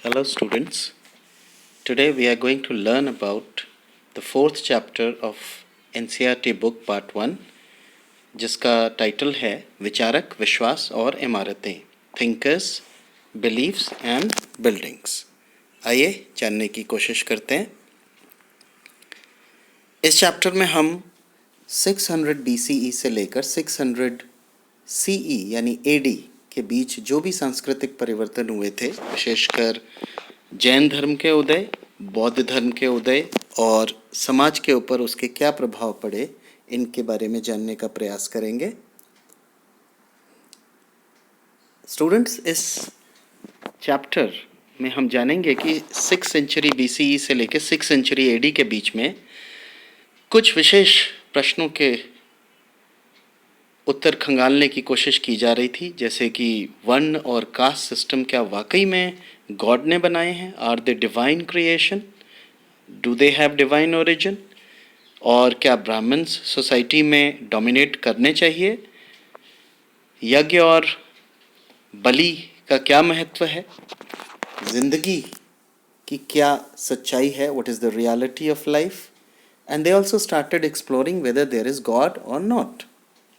Hello students, today we are going to learn about the fourth chapter of NCERT book part 1 जिसका title है विचारक, विश्वास और इमारतें, थिंकर्स, बिलीव्स एंड बिल्डिंग्स। आइए जानने की कोशिश करते हैं। इस चैप्टर में हम 600 BCE से लेकर 600 CE यानी AD के बीच जो भी सांस्कृतिक परिवर्तन हुए थे, विशेषकर जैन धर्म के उदय, बौद्ध धर्म के उदय और समाज के ऊपर उसके क्या प्रभाव पड़े, इनके बारे में जानने का प्रयास करेंगे। स्टूडेंट्स, इस चैप्टर में हम जानेंगे कि 6 सेंचुरी BCE से लेकर 6 सेंचुरी AD के बीच में कुछ विशेष प्रश्नों के उत्तर खंगालने की कोशिश की जा रही थी, जैसे कि वर्ण और कास्ट सिस्टम क्या वाकई में गॉड ने बनाए हैं? Are they divine creation? Do they have divine origin? और क्या ब्राह्मण्स सोसाइटी में डोमिनेट करने चाहिए? यज्ञ और बलि का क्या महत्व है? जिंदगी की क्या सच्चाई है? What is the reality of life? And they also started exploring whether there is God or not.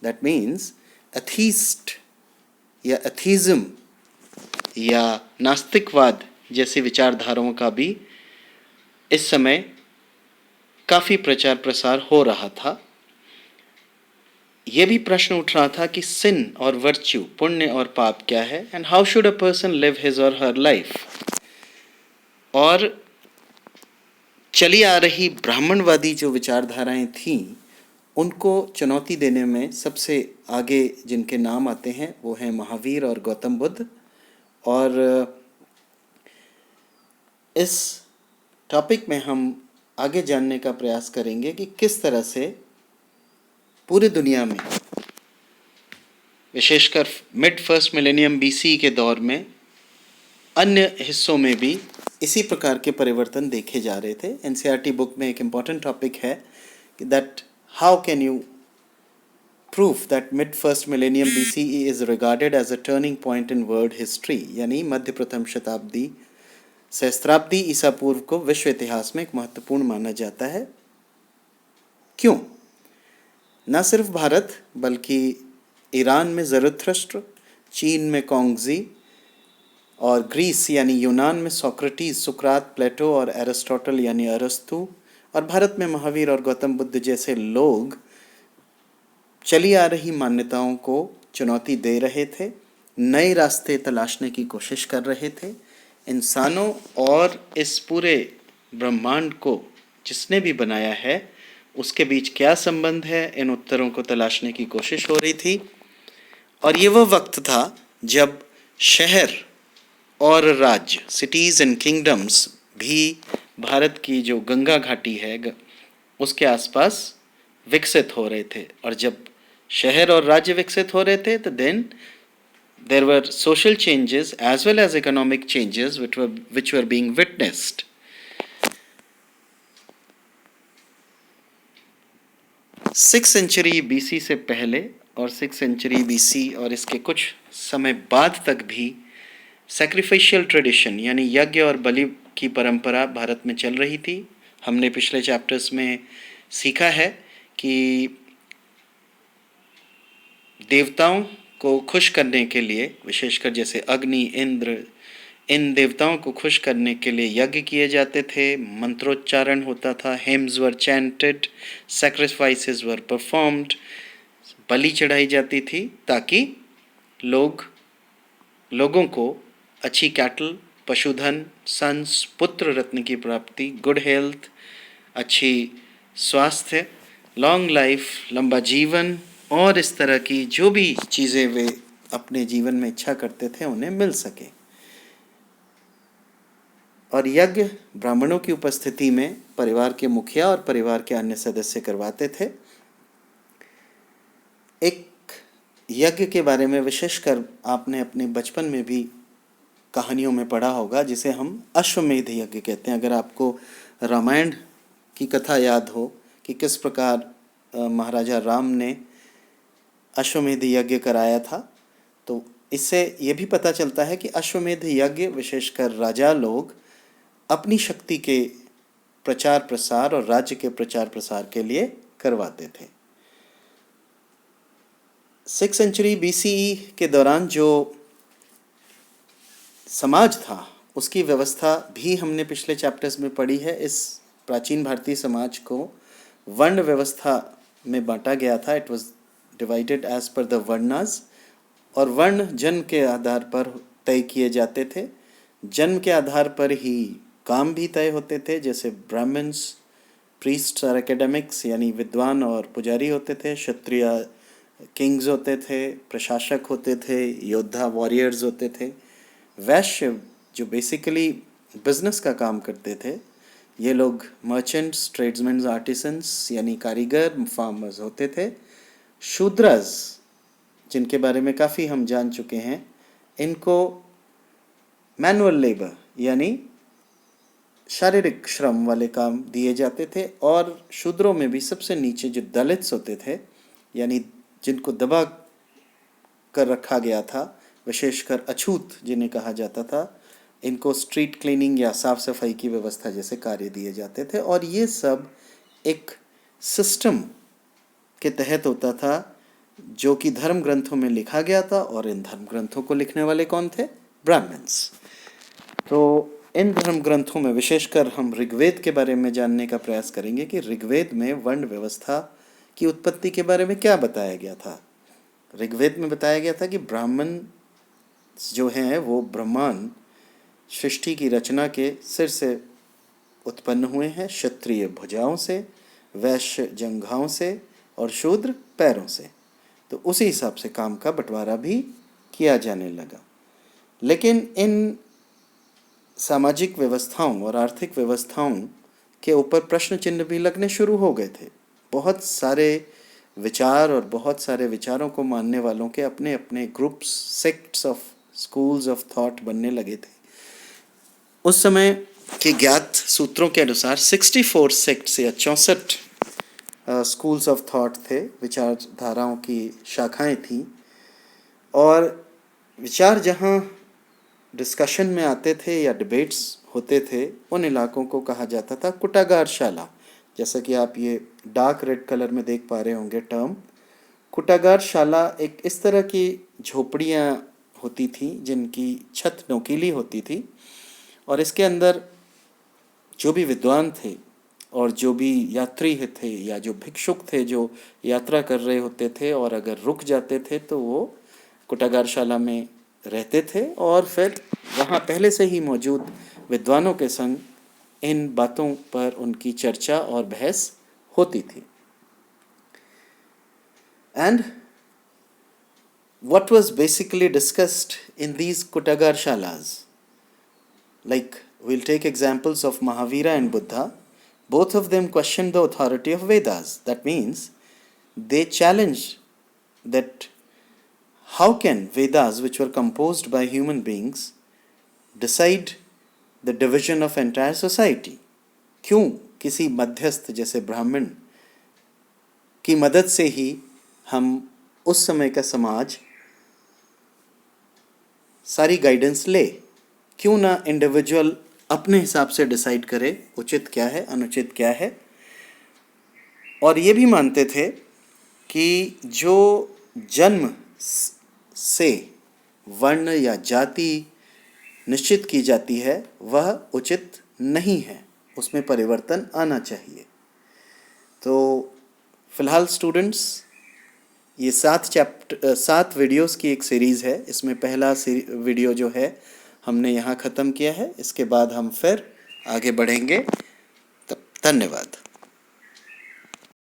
That means atheist या एथीज्म या नास्तिकवाद जैसी विचारधाराओं का भी इस समय काफ़ी प्रचार प्रसार हो रहा था। यह भी प्रश्न उठ रहा था कि सिन और वर्च्यू, पुण्य और पाप क्या है, and how should a person live his और हर लाइफ। और चली आ रही ब्राह्मणवादी जो विचारधाराएं थीं, उनको चुनौती देने में सबसे आगे जिनके नाम आते हैं वो हैं महावीर और गौतम बुद्ध। और इस टॉपिक में हम आगे जानने का प्रयास करेंगे कि किस तरह से पूरी दुनिया में, विशेषकर मिड फर्स्ट मिलेनियम BC के दौर में, अन्य हिस्सों में भी इसी प्रकार के परिवर्तन देखे जा रहे थे। NCERT बुक में एक इम्पॉर्टेंट टॉपिक है कि that how can you proof that mid first millennium BCE is regarded as a turning point in world history, यानी मध्य प्रथम शताब्दी सहस्त्राब्दी ईसा पूर्व को विश्व इतिहास में एक महत्वपूर्ण माना जाता है। क्यों? न सिर्फ भारत बल्कि ईरान में ज़रथुस्त्र, चीन में कॉन्गजी और ग्रीस यानी यूनान में सोक्रेटिस, सुकरात, प्लेटो और एरिस्टोटल यानी अरस्तु, और भारत में महावीर और गौतम बुद्ध जैसे लोग चली आ रही मान्यताओं को चुनौती दे रहे थे, नए रास्ते तलाशने की कोशिश कर रहे थे। इंसानों और इस पूरे ब्रह्मांड को जिसने भी बनाया है उसके बीच क्या संबंध है, इन उत्तरों को तलाशने की कोशिश हो रही थी। और ये वो वक्त था जब शहर और राज्य, सिटीज़ एंड किंगडम्स भी भारत की जो गंगा घाटी है उसके आसपास विकसित हो रहे थे। और जब शहर और राज्य विकसित हो रहे थे तो then there were social changes as well as economic changes which were being witnessed. 6 century BC से पहले और 6 सेंचुरी BC और इसके कुछ समय बाद तक भी सैक्रिफिशियल ट्रेडिशन यानी यज्ञ और बलि की परंपरा भारत में चल रही थी। हमने पिछले चैप्टर्स में सीखा है कि देवताओं को खुश करने के लिए, विशेषकर जैसे अग्नि, इंद्र, इन देवताओं को खुश करने के लिए यज्ञ किए जाते थे, मंत्रोच्चारण होता था, हिम्स वर चैंटेड, सैक्रिफाइसेस वर परफॉर्म्ड, बलि चढ़ाई जाती थी ताकि लोगों को अच्छी कैटल, पशुधन, सन्स, पुत्र रत्न की प्राप्ति, गुड हेल्थ, अच्छी स्वास्थ्य, लॉन्ग लाइफ, लंबा जीवन और इस तरह की जो भी चीज़ें वे अपने जीवन में इच्छा करते थे उन्हें मिल सके। और यज्ञ ब्राह्मणों की उपस्थिति में परिवार के मुखिया और परिवार के अन्य सदस्य करवाते थे। एक यज्ञ के बारे में विशेषकर आपने अपने बचपन में भी कहानियों में पढ़ा होगा, जिसे हम अश्वमेध यज्ञ कहते हैं। अगर आपको रामायण की कथा याद हो कि किस प्रकार महाराजा राम ने अश्वमेध यज्ञ कराया था, तो इससे ये भी पता चलता है कि अश्वमेध यज्ञ विशेषकर राजा लोग अपनी शक्ति के प्रचार प्रसार और राज्य के प्रचार प्रसार के लिए करवाते थे। 6th सेंचुरी BCE के दौरान जो समाज था उसकी व्यवस्था भी हमने पिछले चैप्टर्स में पढ़ी है। इस प्राचीन भारतीय समाज को वर्ण व्यवस्था में बांटा गया था। It was divided as per the varnas, और वर्ण जन्म के आधार पर तय किए जाते थे। जन्म के आधार पर ही काम भी तय होते थे, जैसे ब्राह्मण्स, प्रीस्ट्स और एकेडमिक्स यानी विद्वान और पुजारी होते थे, क्षत्रिय किंग्स होते थे, प्रशासक होते थे, योद्धा वॉरियर्स होते थे, वैश्य जो बेसिकली बिजनेस का काम करते थे, ये लोग मर्चेंट्स, ट्रेड्समैन, आर्टिसंस यानी कारीगर, फार्मर्स होते थे। शूद्रस जिनके बारे में काफ़ी हम जान चुके हैं, इनको मैनुअल लेबर यानी शारीरिक श्रम वाले काम दिए जाते थे। और शूद्रों में भी सबसे नीचे जो दलित्स होते थे, यानी जिनको दबा कर रखा गया था, विशेषकर अछूत जिन्हें कहा जाता था, इनको स्ट्रीट क्लीनिंग या साफ सफाई की व्यवस्था जैसे कार्य दिए जाते थे। और ये सब एक सिस्टम के तहत होता था जो कि धर्म ग्रंथों में लिखा गया था, और इन धर्म ग्रंथों को लिखने वाले कौन थे? ब्राह्मण्स। तो इन धर्म ग्रंथों में विशेषकर हम ऋग्वेद के बारे में जानने का प्रयास करेंगे कि ऋग्वेद में वर्ण व्यवस्था की उत्पत्ति के बारे में क्या बताया गया था। ऋग्वेद में बताया गया था कि ब्राह्मण जो हैं वो ब्रह्मांड सृष्टि की रचना के सिर से उत्पन्न हुए हैं, क्षत्रिय भुजाओं से, वैश्य जंघाओं से और शूद्र पैरों से। तो उसी हिसाब से काम का बंटवारा भी किया जाने लगा। लेकिन इन सामाजिक व्यवस्थाओं और आर्थिक व्यवस्थाओं के ऊपर प्रश्न चिन्ह भी लगने शुरू हो गए थे। बहुत सारे विचार और बहुत सारे विचारों को मानने वालों के अपने अपने groups, sects of schools of thought बनने लगे थे। उस समय के ज्ञात सूत्रों के अनुसार 64 सेक्ट्स या 64 स्कूल्स ऑफ थॉट थे, विचारधाराओं की शाखाएं थीं। और विचार जहाँ डिस्कशन में आते थे या डिबेट्स होते थे, उन इलाकों को कहा जाता था कुटागारशाला। जैसा कि आप ये डार्क रेड कलर में देख पा रहे होंगे टर्म। कुटागारशाला एक इस तरह की झोपड़ियाँ होती थी जिनकी छत नोकीली होती थी, और इसके अंदर जो भी विद्वान थे और जो भी यात्री थे या जो भिक्षुक थे जो यात्रा कर रहे होते थे और अगर रुक जाते थे तो वो कुटागारशाला में रहते थे, और फिर वहाँ पहले से ही मौजूद विद्वानों के संग इन बातों पर उनकी चर्चा और बहस होती थी। And what was basically discussed in these Kutagarshalas? Like, we'll take examples of Mahavira and Buddha. Both of them questioned the authority of Vedas. That means they challenged that how can Vedas, which were composed by human beings, decide the division of entire society? क्यों किसी मध्यस्थ जैसे ब्राह्मण की मदद से ही हम उस समय का समाज सारी गाइडेंस ले? क्यों ना इंडिविजुअल अपने हिसाब से डिसाइड करे उचित क्या है, अनुचित क्या है। और ये भी मानते थे कि जो जन्म से वर्ण या जाति निश्चित की जाती है वह उचित नहीं है, उसमें परिवर्तन आना चाहिए। तो फिलहाल स्टूडेंट्स, ये 7 वीडियोस की एक सीरीज़ है। इसमें पहला वीडियो जो है हमने यहाँ ख़त्म किया है। इसके बाद हम फिर आगे बढ़ेंगे। तब धन्यवाद।